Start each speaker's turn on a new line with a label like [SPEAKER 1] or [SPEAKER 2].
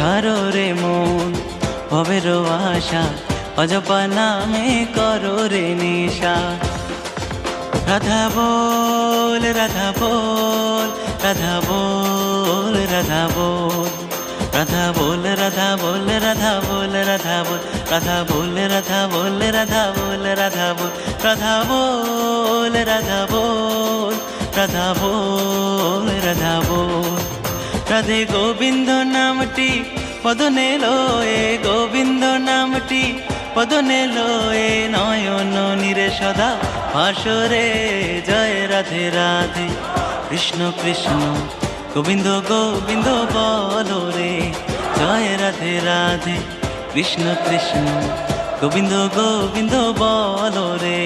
[SPEAKER 1] ছাড়ো রে মন ভবের আশা, অজপা নামে করো রে নেশা। রাধা বল রাধা বল, রাধা বল রাধা বল, রাধা বল রাধা বল, রাধা বল রাধা বল, রাধা বল রাধা বল, রাধা বল রাধা বল, রাধা বল রাধা বল, রাধা বল রাধা বল। রাধে গোবিন্দ নামটি পদনে লয়ে, গোবিন্দ নামটি পদনে লয়ে, নয়ন নীরে সদা ভাসরে জয় রাধে রাধে। কৃষ্ণ কৃষ্ণ গোবিন্দ গোবিন্দ বলো রে, জয় রাধে রাধে। কৃষ্ণ কৃষ্ণ গোবিন্দ গোবিন্দ বলো রে।